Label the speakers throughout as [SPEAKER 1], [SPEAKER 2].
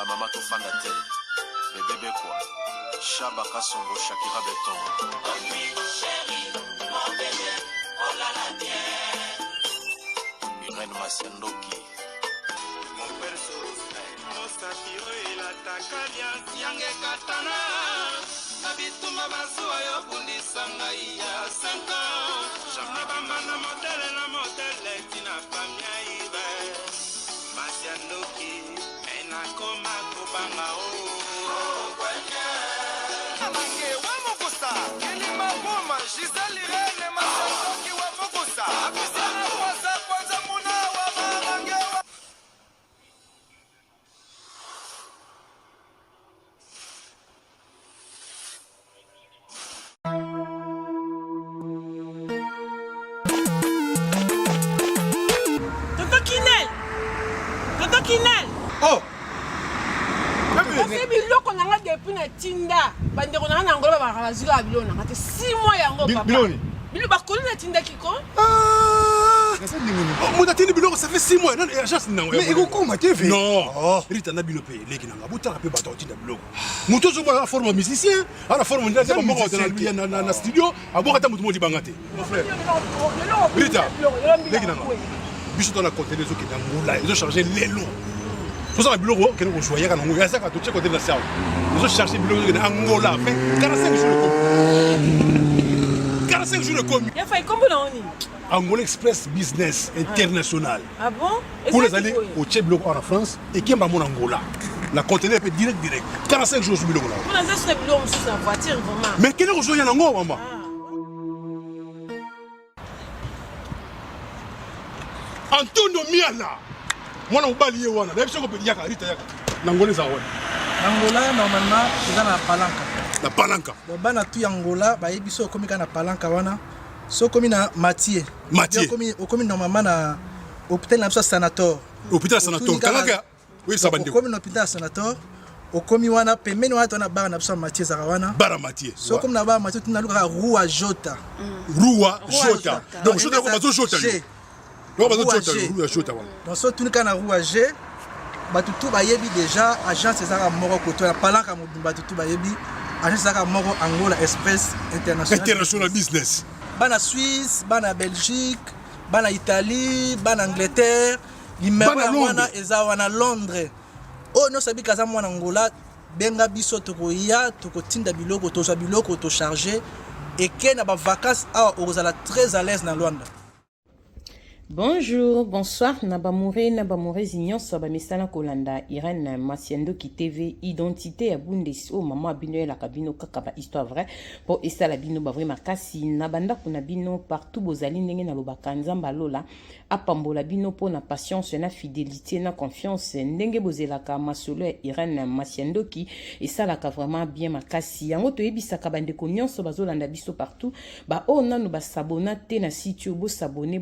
[SPEAKER 1] ba mama to fanda te. Bébé quoi. Chaba Kasongo Shakira Beton. Oh oui, chérie, mon bébé, oh là là, bien. Irène Masiandoki. Mon perso, mon satiro et la takalia, Siange Katana. Nabituma Basua, Yobundi Sangaïa, 5 ans. Jamaba Mana modèle, la modèle, Tina Famia Ibe. Masiandoki, Ena Koma Kobanga, oh.
[SPEAKER 2] Tonton Kinel.
[SPEAKER 3] Oh.
[SPEAKER 2] C'est biloko nanga depuis na tinda. Bande ko nanga ngolo ba bazika biloko nanga te 6 mois yango papa.
[SPEAKER 3] Biloni.
[SPEAKER 2] Bilo ba ko na tinda kiko.
[SPEAKER 3] Ah. Mon atteint biloko ça fait 6 mois. Non, agence nango. Mais iko koma TV. Non. Rita na bilope leki nanga. Botala pe bato tinda biloko. Muto zo ba forme musicien, ala forme ndeza ba moko na studio, aboka ta mutu modi bangate. Mon frère. Rita. Leki nanga. Biso dans la côté des autres qui là, ils ont chargé les lots. Tout ça le bureau que nous choisir quand on y a ça quand tu côté de la salle. Ils ont cherché le bureau de Angola, fait 45 jours de 45 jours de commis.
[SPEAKER 2] Il a fait combien d'années?
[SPEAKER 3] Angola Express Business International.
[SPEAKER 2] Ah bon?
[SPEAKER 3] Pour les aller au Tchèque en France et qui est mon Angola. La conteneur est direct. 45 jours sur le bureau là.
[SPEAKER 2] On a ça sur le bureau sur sa voiture vraiment.
[SPEAKER 3] Mais quel est le jour y en Angola maman? Antonio Miala. Moi on balié wana. D'ailleurs on peut dire Rita yaka. N'Angola ça ouais.
[SPEAKER 4] Angola normalement c'est dans la palanca.
[SPEAKER 3] La palanca.
[SPEAKER 4] Donc bana tu Angola ba yebiso komi kana palanca wana. So komi na Mathieu.
[SPEAKER 3] Mathieu.
[SPEAKER 4] Komi normalement na hôpital na sanator.
[SPEAKER 3] Hôpital sanator. Kalaka. Oui ça bande.
[SPEAKER 4] Komi na hôpital sanator. Okomi wana pembeni wana tona bara na biso Mathieu zarawana.
[SPEAKER 3] Bara Mathieu.
[SPEAKER 4] So komi na bara Mathieu tuna luka Rua Jota.
[SPEAKER 3] Rua Jota. Donc Jota ko bazo Jota. Donc so tout le na rua G batutu bayebi déjà agence ezaka moko koto na palanka modumba tutu bayebi agence ezaka moko Angola Express International
[SPEAKER 4] Business bana Suisse bana Belgique bana Italie bana Angleterre numéro wana eza wana Londres oh no sabi kaza mwana Angola benga biso tokoya tokotinda biloko toza biloko to charger et que na ba vacances a ozala très à l'aise na Luanda.
[SPEAKER 5] Bonjour, bonsoir, Nabamore Zignon, Sabamisana Kolanda, Irène Masiendo qui TV, identité à Bundes, oh maman abino la cabino kakaba, histoire vraie, pour essa la bino bavre makasi, Nabanda Kunabino, partout bozali nenge na lobakanza mbalola, apambola bino pour na patience, na fidélité, na confiance, nenge bozelaka masolo Irène Masiendo qui, essa la vraiment bien makasi, yango to ebisa kabande konyon, bazolanda biso partout, ba oh nanu ba sabona te na sitio, bo sabone,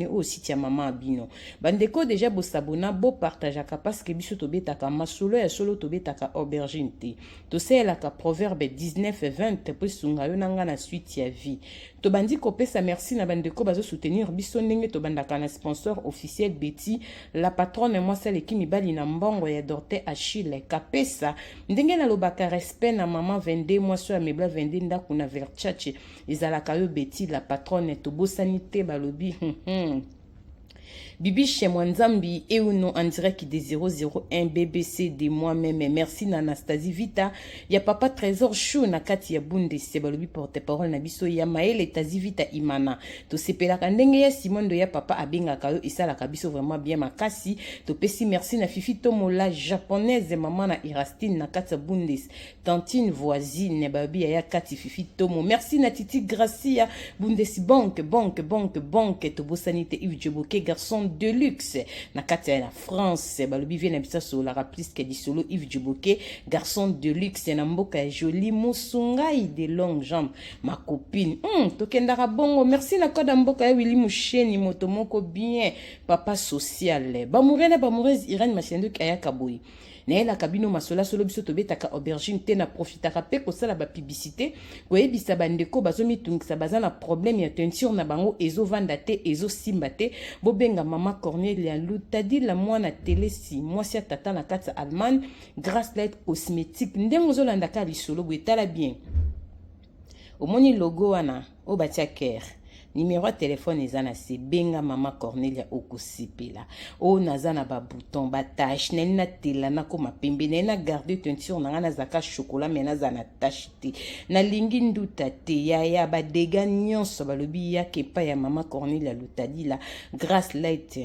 [SPEAKER 5] oh site ya maman abino bandeko déjà bo sabona bo partageaka parce que biso tobetaka masolo ya solo tobetaka aubergine te to selaka proverbe 19:20 po sunga yo nanga na suite ya vie to bandi kopesa merci na bandeko bazo soutenir biso ndenge to bandaka na sponsor officiel Betty la patronne moi celle qui mibali na mbongo ya Dorte Achille kapesa ndenge na lobaka respect na maman 22 mois so ya mebla 22 ndaku na Verchache ezalaka yo Betty la patronne to bosanité balobi Bibi chez moi Nzambi et ou non en direct des 001 BBC de moi-même. Merci na Anastasie Vita. Ya papa Trésor Chou na kati ya bunde sebalobi porte-parole na biso ya Maël Tazi Vita Imana. To sepela kandenge ya Simondo ya papa abenga kayo isala kabiso vraiment bien makasi. To pesi merci na Fifi Tomola japonaise maman na Irastine na kati ya bundes. Tantine voisine babi ya kati Fifi Tomo. Merci na Titi Gracia bundes banque to bosanité Yves Djoboke garçon de luxe na kati na France balobi vient na bisaso la rapplique que di solo Yves Djoboke garçon de luxe na mboka joli musungai de longue jambe ma copine tokendaka bongo merci na koda mboka ya Willy Musheni motomoko bien papa social ba mourene Irène Masiendo kaya kaboyi na la kabino masola solo biso to betaka aubergine te na profitaka pe ko sala ba publicité ko ebisa bandeko bazomi tungisa bazana problème ya tension na bango ezo vanda te ezo simba te bobenga mama Cornelia Lutadi la mwana telesi mwasi ya tata na kati Allemagne Grace Light cosmétique ndengo zolanda ka lisolo bwetala bien omoni logo wana obatia care numéro de téléphone ezana se benga mama Cornelia okosipela o nazana ba bouton ba tache nena tela na koma pembe nena garder teinture na ngana zaka chocolat mena zana tache te na lingi nduta te ya ba dega nyonso balobi ya kepa ya mama Cornelia Lutadi la Grace Light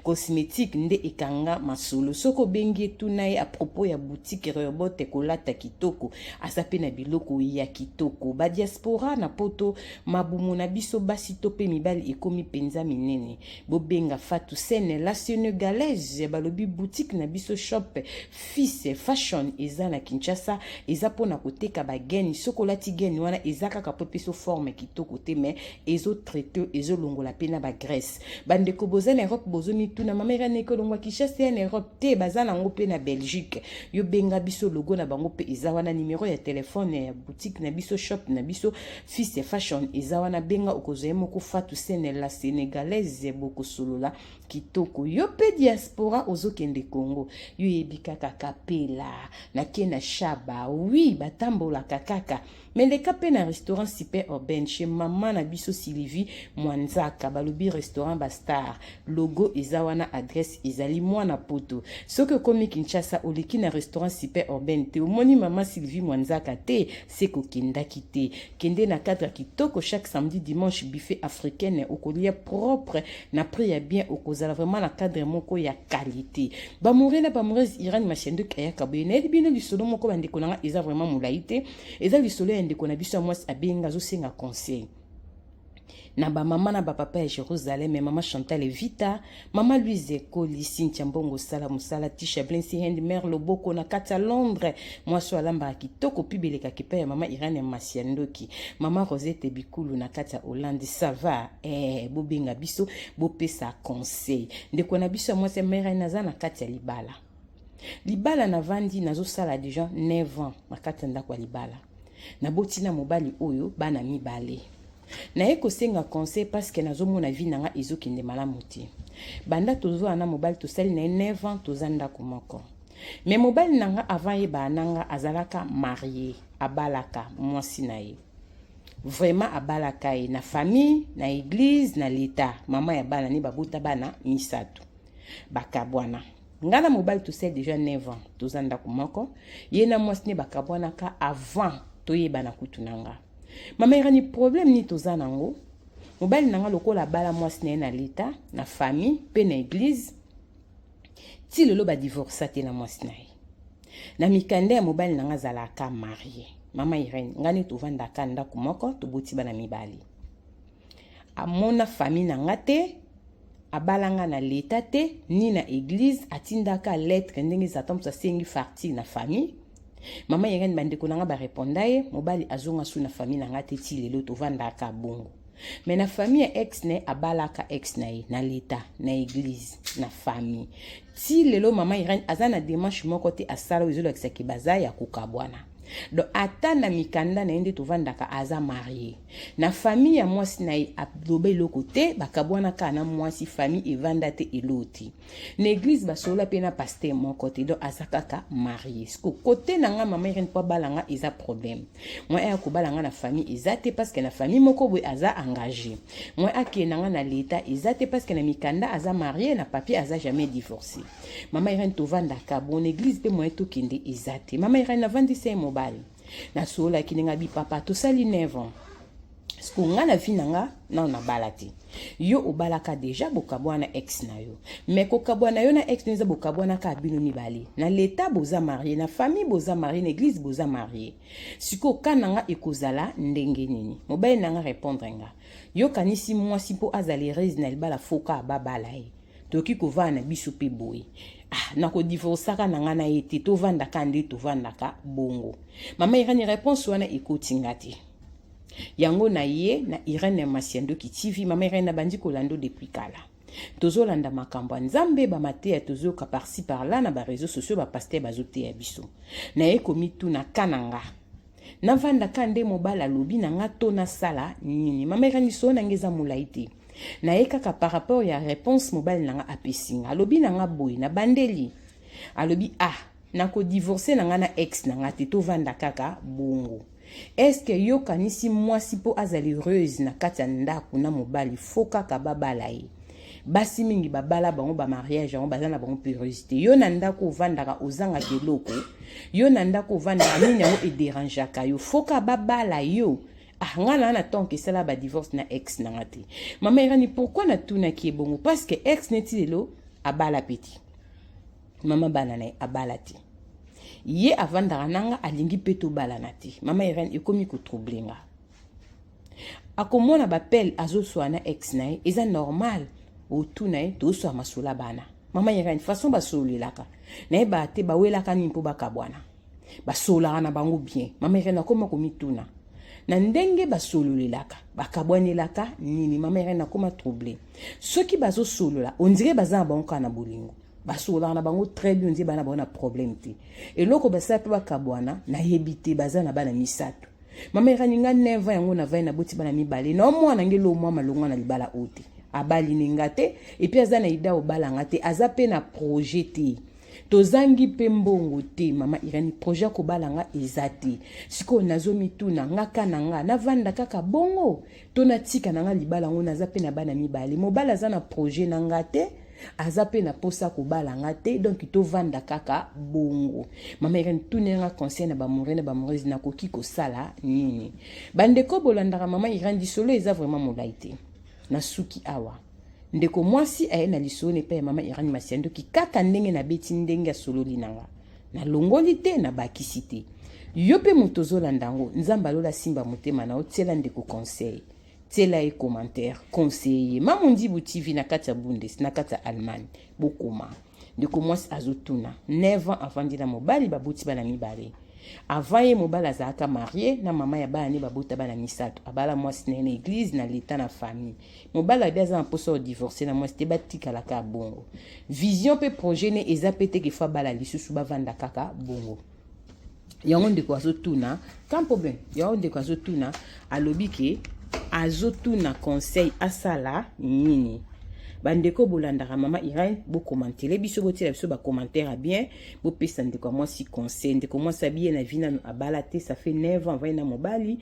[SPEAKER 5] cosmétique nde ekanga masolo soko bengi tunaye à propos ya boutique Robot kolata kitoko asape na biloko ya kitoko ba diaspora na poto mabumu na biso basi tope mibali ekomi penza minene bobenga Fatou Sene la sénégalaise balobi boutique na biso shop fils fashion eza na Kinshasa eza pona koteka ba geni sokolati geni wana eza kaka peso forme kitoko te mais ezo traité ezo longola pena ba Grèce bandeko boza na Europe bozoni tuna mamera ne kolongwa Kinshasa na Europe te bazana ngo pe na Belgique yo benga biso logo na bango pe eza wana numéro ya téléphone ya boutique na biso shop na biso fils fashion eza wana benga okozoye moko Fatou Sene la sénégalaise boko solola kitoko yo pe diaspora ozokende Congo yo yebika kapela na kena shaba oui batambola kakaka meleka pe na restaurant super urbain chez mama na biso Sylvie Mwanzaka balobi restaurant Bastar logo eza wana adresse ezali mwana poto soki komi Kinshasa oleki na restaurant super urbain te omoni mama Sylvie Mwanzaka te seko kendaki te kende na cadre kitoko chaque samedi dimanche buffet africaine okolia propre na prix ya bien okozala vraiment na cadre moko ya qualité bamouré na bamoureuse Irène Machendo kaya kabene bino lisolo moko bandeko nanga eza vraiment molaite eza lisolo ya ndeko na biso mwasi abenga zo senga conseil na ba mama na ba papa ya Jérusalem mama Chantal Vita mama Louise Koli Cynthia Mbongo Sala Musala Tisha Blensi Hand Mère Loboko na kata Londres mwaso alamba kitoko pibeleka kipa ya mama Irene Masiandoki mama Rosette Bikulu na kata Hollande ça va bobenga biso bopesa conseil ndeko na biso mwasi mère naza na kata libala na vandi nazo sala déjà 9 ans na kata ndako libala na botina mobali oyo bana mibale na ekosenga conseil parce que nazomona vie nanga ezokende malamu te banda tozo ana mobali tosali na 9 ans tozanda komoko mais mobali nanga avant ye bananga azalaka marié abalaka mwasi na ye vraiment abalaka ye na famille na église na l'état mama ya bana ni babuta bana misato bakabwana ngana mobali tosali déjà 9 ans tozanda komoko ye na mwasi ni bakabwana ka avant toyeba kutu nanga mama irani problème ni tozanango mobali nanga lokola bala mwasi na l'état na famille pe na église ti lelo ba divorce te na mwasi na ye na mikande ya mobali nanga zalaka marié mama irani ngani tovanda kanda kumoko toboti bana mibali amona famille nanga te abalanga na l'état te ni na église atindaka lettre ndenge zatamsa sengi farti na famille mama yengani bandeko nanga ba repondaye mobali azonga su na famille nanga te ti lelo tovandaka bongo mais na famille ya ex ne abalaka ex na ye na l'état na église na famille ti lelo mama irani azana démarche moko te asala ezolakisa ki baza ya kokabwana do ata na mikanda na ende tovandaka aza marié na famille ya mwasi na ye aloba eloko te bakabwana ka na mwasi famille evanda te eloti na église basola pe na pasteur moko te do aza kaka marié siko kote nanga mama irene po balanga eza problème moi ya kobalanga na famille eza te parce que na famille moko boye aza engagé moi akenanga na l'état eza te parce que na mikanda aza marié na papier aza jamais divorcé mama irene tovandaka bon église pe moi tokende eza te mama irene avandisa mobali na sola kininga bi papa to sali 9 ans sko nga na vie nanga na balati yo obalaka déjà bokabwana ex na yo mais kokabwana yo na ex neza bokabwana ka bino mibali na l'état boza marié na famille boza marié na église boza marié siko kananga ekozala ndenge nini mobali nanga répondre nga yo kanisi mwasi po azali rez na libala foka babala ye toki kovana biso pe boy na ko divorcaka nanga na ete tovandaka nde tovandaka bongo mama irani réponse wana ekotinga te yango na ye na Irene Masiandoki TV mama irani na bandi kolando depuis kala tozolanda makambo ya nzambe bamateya tozoyoka parci par-là na bareseau sociaux bapaster bazoteya biso naye komituna kananga navandaka nde mobali alobi na nga to nasala nini mamekani so nange eza molai te naye kaka par rapport ya réponse mobali na nga apesinga alobi na nga boye na bandeli alobi nakodivorce na nga na ex na nga te tovanda kaka bongo eske yokanisi mwasi mpo azali heureuse na kati ya ndako na mobali fo kaka babala ye basi mingi babala bango bamariage yango baza na bango purité yo na ndako ovandaka ozangaka eloko yo na ndako ovandaka nini yango ederangeaka yo foka babala yo nga na tonke esala badivorce na ex na nga te mama erani pourquoi natunaki ebongo parce que ex neti lelo abala peti mama bana na ye abala te ye avandaka nanga alingi mpe tobala na te mama erani ekomi kotrouble nga akomona bapele azoswa na ex na ye eza normal otuna ye toswa masula bana mama erani façon basolelaka na ye bate bawelaka nini mpo bakabwana basolaka na bango bien mama erani akoma komituna na ndenge basololelaka bakabwanelaka nini mama erani akoma trouble soki bazosolola ondire baza na bango kaka na bolingo basolaka na bango très bien ondire bana bango na problème te eloko basala mpe bakabwana nayebi te baza na bana misato mama erani nga 9 ans yango na vai na boti bana mibale na omwana nge lo mwa malongwa na libala ote abali ninga te epi aza na ida obalanga te aza pe na projet te tozangi pe mbongo te mama irani projet kobalanga eza te sikoyo nazomituna nga kana nga navanda kaka bongo to natika na nga libala ngo naza pe na bana mibale mobala aza na projet na nga te aza pe na posa kobalanga te donc tovanda kaka bongo mama irani tunenga conseil na bamore na bamorezi nakoki kosala nini bandeko bolandaka mama irani disolo eza vraiment molai te na suki awa ndeko mwasi aye na lisone pe mama irani masiando ki kaka ndenge na beti ndenge ya sololi nanga na longoli te na bakisi te yo pe moto ozolandango nzamba lola simba motema na otiela ndeko conseil tiela e commentaire conseiller mamundi bu TV na kati ya Bundes na kati ya Allemagne bokoma ndeko mwasi azotuna 9 ans avant dina mobali babuti bana mibale avant ye mobali azalaka marié na mama ya bana ne babota bana misato abala mwasi na église na l'état na famille mobali abi aza na poso o divorcer na mwasi te batikalaka bongo vision pe projet ne eza pete ke fa bala lisusu bavanda kaka bongo yango ndeko azotuna quand problème yango ndeko azotuna alobi ke azotuna conseil asala nini bandeko bolandaka mama Irene bo commenter biso botela biso ba commentaire bien bo pesa ndeko moi si conseil ndeko moi sabie na vina abalate ça fait 9 ans va na mobali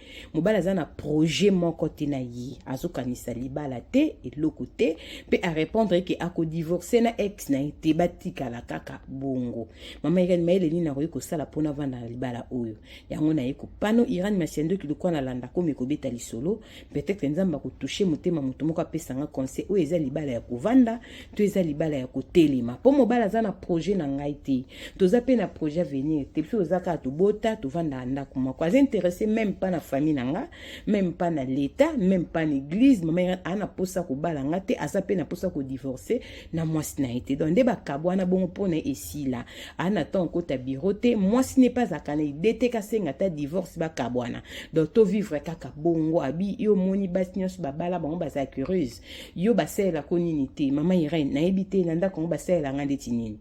[SPEAKER 5] za na projet mon côté na yi azokanisa libala te et le côté pe a répondre que ako divorcer na ex na été batika la kaka bongo mama Irene maile ni na ko sala pona vanda libala oyo yango na yeko pano Irene masiendo ki lokwa na landa ko mekobeta lisolo peut-être nzamba ko toucher motema mutu moko apesa nga conseil o eza libala ya kovanda to eza libala ya kotelema po mobala za na projet na ngai te toza pe na projet venir te puis ozaka to bota to vanda ndako moko az intéressé même pas na famille nanga même pas na l'état même pas na église mama ana posa ko bala ngate aza pe na posa ko divorcer na mwasi na été donc deba kabwana bongo pona esila ana tant ko ta bureau te mwasi n'est pas akana idete ka senga ta divorce ba kabwana donc to vivre kaka bongo abi yo moni basnyos babala bango baza curieuse yo basela koni te mama Irene na ebite na ndako ngo basela ngande tinini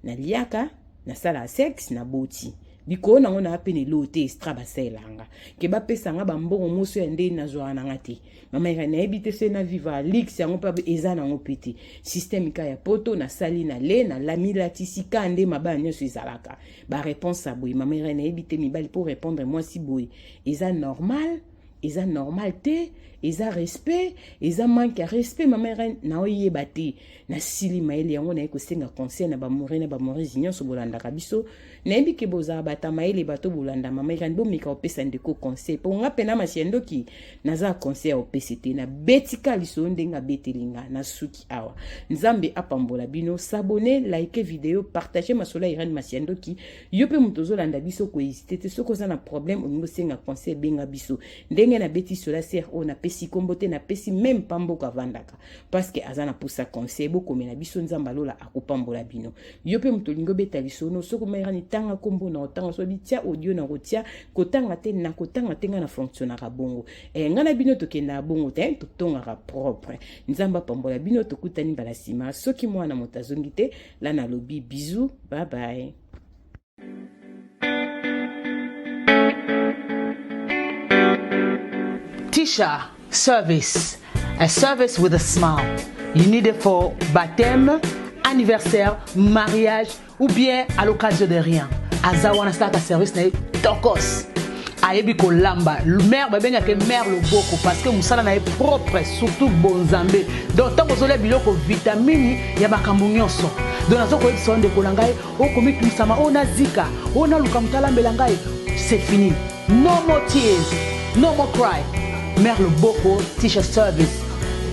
[SPEAKER 5] na liaka na sala sexe na boti biko na ngona apene lote extra basela nga ke ba pesa nga ba mbongo moso ya ndeni na zwa na ngati mama Irene na ebite se na viva lix yango pa eza na ngo pete système ka ya poto na sali na le na la milatisika nde mabana nyoso izalaka ba réponse a boy mama Irene na ebite mibali pour répondre moi si boy eza normal te eza respect eza manque ya respect mama Irene na oyeba te na sili maele yango na eko senga conseil na ba mori nyonso bolandaka biso na yebi ke boza bata maele bato bolanda mama Irene bo mika opesa ndeko conseil po nga pena masiendo ki naza conseil opesa te na betika liso ndenga betelinga na suki awa nzambe apambola bino s'abonner like video partager masola Irene masiendo ki yo pe muto zolanda biso ko hésiter te soko za na problème o ngo senga conseil benga biso ndenge ndenge na beti cela sert o na pesi kombote na pesi même pamboka vandaka parce que azana pousa conseil boko mena biso nzamba lola akopambola bino yo pe mutolingo beta lisono soko mayra ni tanga kombo na otanga so bitia audio na rotia kotanga te na kotanga tenga na fonctionnera bongo ngana bino tokenda bongo te to tonga propre nzamba pambola bino tokutani bala sima soki mwana motazongi te la na lobi bisous bye bye.
[SPEAKER 6] Tisha service, a service with a smile. You need it for baptême, anniversaire, mariage ou bien à l'occasion de rien. Azawana start a service na tokos. Ayebi ko lamba, mère ba benga ke mère le boko parce que musala na propre surtout bonzambe. Donc tant kozole biloko vitamine ya makambo nyonso. Donc nazo ko sonde ko langai o komi tumsama o nazika, o na luka mutala mbelangai. C'est fini. No more tears, no more cry. Mère le boko Tisha service.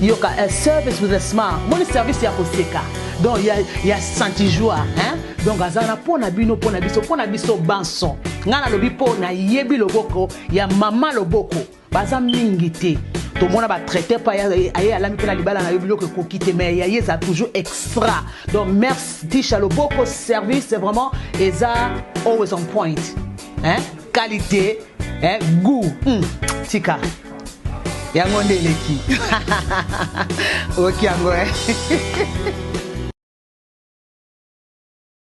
[SPEAKER 6] Yoka a service with a smile. Mon service ya koseka. Donc il y a senti joie, hein? Donc azana pona biso banson. Ngana lobi pona yebi loboko ya mama loboko. Baza mingi te. To mona ba traiter pa ya alami pona libala na yobiloko ko kite mais ya yeza toujours extra. Donc merci Tisha loboko service c'est vraiment eza always on point. Hein? Qualité, hein? Goût. Tika. Yango ndeleki. Ok yango.